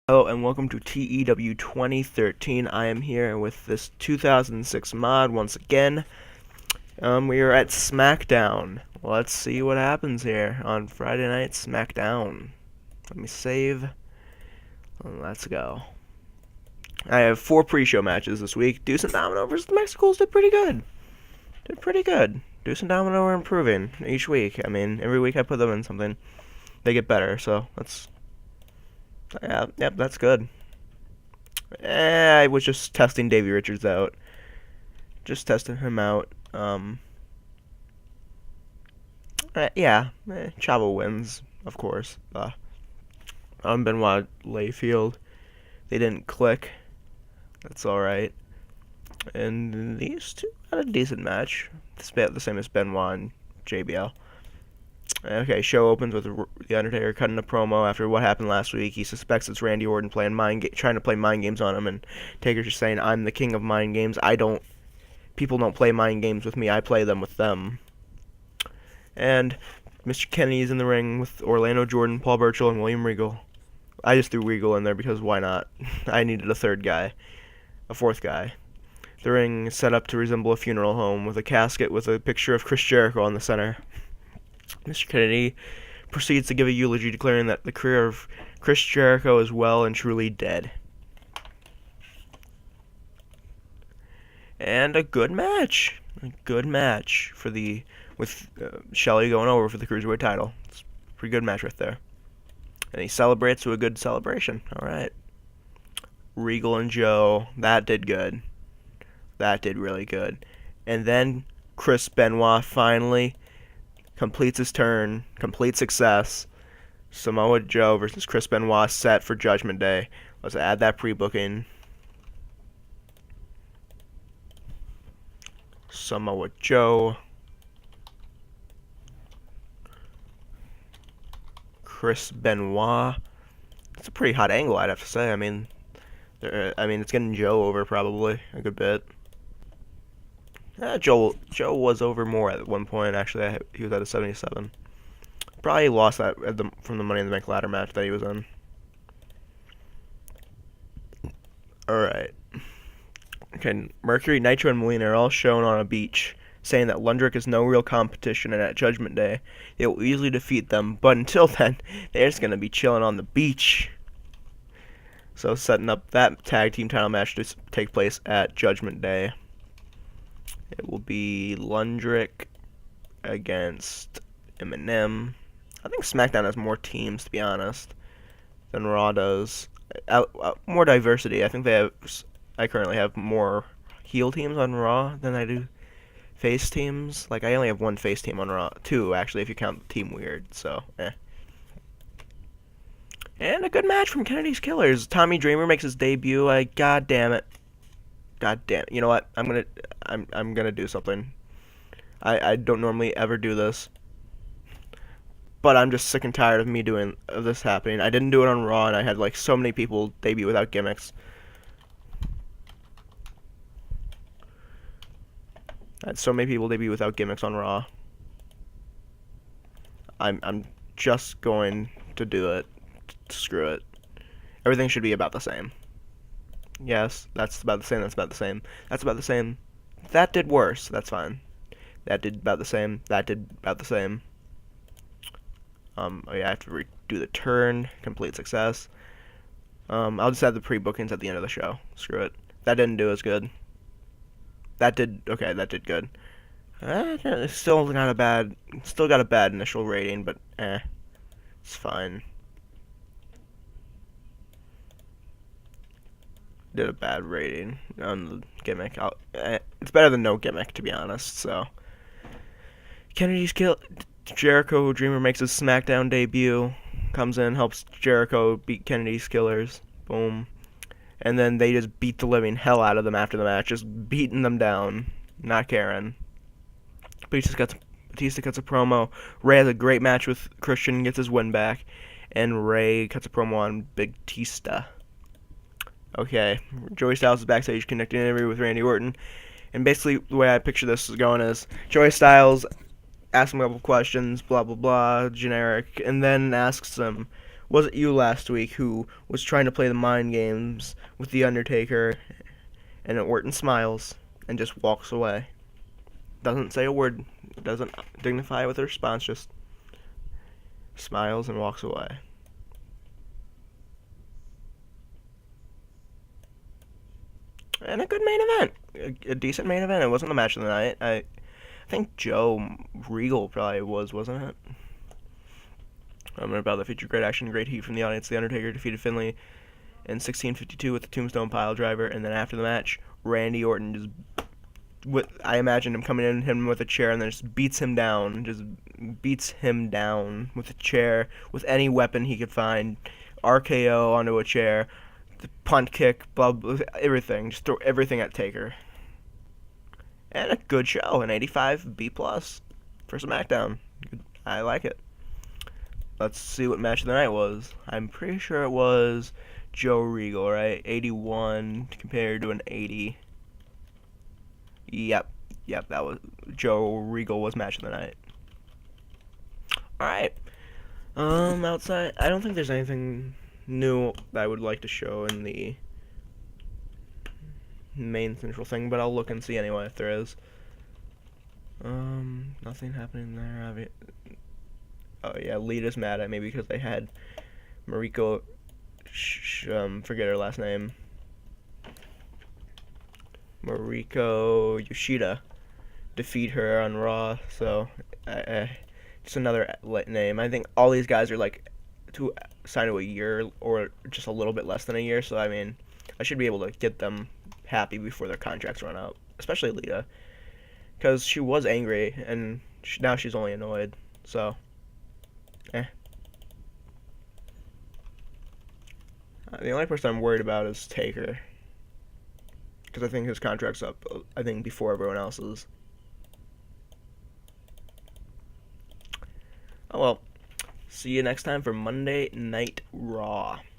Hello and welcome to TEW 2013. I am here with this 2006 mod once again. We are at SmackDown. Let's see what happens here on Friday night SmackDown. Let me save. Let's go. I have 4 pre-show matches this week. Deuce and Domino versus the Mexicals did pretty good. Deuce and Domino are improving each week. I mean, every week I put them in something, they get better. So that's good. I was just testing Davey Richards out. Just testing him out. Chavo wins, of course. Benoit Layfield. They didn't click. That's alright. And these two had a decent match. It's about the same as Benoit and JBL. Okay, show opens with The Undertaker cutting a promo after what happened last week. He suspects it's Randy Orton trying to play mind games on him, and Taker's just saying, "I'm the king of mind games. People don't play mind games with me. I play them with them." And Mr. Kennedy's in the ring with Orlando Jordan, Paul Burchill, and William Regal. I just threw Regal in there because why not? I needed a fourth guy. The ring is set up to resemble a funeral home with a casket with a picture of Chris Jericho on the center. Mr. Kennedy proceeds to give a eulogy declaring that the career of Chris Jericho is well and truly dead. And a good match. With Shelley going over for the Cruiserweight title. It's a pretty good match right there. And he celebrates with a good celebration. Alright. Regal and Joe, that did good. That did really good. And then Chris Benoit finally completes his turn, complete success. Samoa Joe versus Chris Benoit set for Judgment Day. Let's add that pre-booking. Samoa Joe, Chris Benoit. It's a pretty hot angle, I'd have to say. I mean, it's getting Joe over probably a good bit. Joe was over more at one point. Actually, he was at a 77. Probably lost that from the Money in the Bank ladder match that he was in. Alright. Okay, Mercury, Nitro, and Molina are all shown on a beach, saying that Lundrick is no real competition, and at Judgment Day, they will easily defeat them. But until then, they're just going to be chilling on the beach. So setting up that tag team title match to take place at Judgment Day. It will be Lundrick against Eminem. I think SmackDown has more teams, to be honest, than Raw does. More diversity. I currently have more heel teams on Raw than I do face teams. Like, I only have one face team on Raw. 2, actually, if you count Team Weird. So, And a good match from Kennedy's Killers. Tommy Dreamer makes his debut. God damn it. You know what? I'm gonna do something. I don't normally ever do this, but I'm just sick and tired of this happening. I didn't do it on Raw, and I had like so many people debut without gimmicks. I had so many people debut without gimmicks on Raw. I'm just going to do it. Screw it. Everything should be about the same. Yes, that's about the same. That's about the same. That's about the same. That did worse. That's fine. That did about the same. That did about the same. I have to redo the turn. Complete success. I'll just have the pre-bookings at the end of the show. Screw it. That didn't do as good. That did good. It's still got a bad initial rating, but it's fine. Did a bad rating on the gimmick. It's better than no gimmick, to be honest. So, Jericho Dreamer makes his SmackDown debut. Comes in, helps Jericho beat Kennedy's Killers. Boom. And then they just beat the living hell out of them after the match, just beating them down, not caring. Batista cuts a promo. Ray has a great match with Christian, gets his win back, and Ray cuts a promo on Big Batista. Okay, Joey Styles is backstage conducting an interview with Randy Orton, and basically the way I picture this is going is Joey Styles asks him a couple questions, blah blah blah, generic, and then asks him, Was it you last week who was trying to play the mind games with The Undertaker, and Orton smiles and just walks away? Doesn't say a word, doesn't dignify it with a response, just smiles and walks away. And a good main event. A decent main event. It wasn't the match of the night. I think Joe Regal probably wasn't it? About the feature great action, great heat from the audience. The Undertaker defeated Finlay in 1652 with the Tombstone Pile Driver, and then after the match, Randy Orton I imagine him coming in him with a chair and then just beats him down with a chair, with any weapon he could find, RKO onto a chair, the punt kick, everything, just throw everything at Taker. And a good show, an 85 B plus for SmackDown. I like it. Let's see what match of the night was. I'm pretty sure it was Joe Regal, right? 81 compared to an 80. Yep, that was Joe Regal was match of the night. All right. Outside, I don't think there's anything new that I would like to show in the main central thing, but I'll look and see anyway if there is. Nothing happening there. Oh yeah, Lita's mad at me because they had Mariko, forget her last name, Mariko Yoshida, defeat her on Raw. So, just another name. I think all these guys are like to sign to a year or just a little bit less than a year. So I mean, I should be able to get them happy before their contracts run out, especially Lita, because she was angry and now she's only annoyed. So, the only person I'm worried about is Taker, because I think his contract's up, I think, before everyone else's. Oh well. See you next time for Monday Night Raw.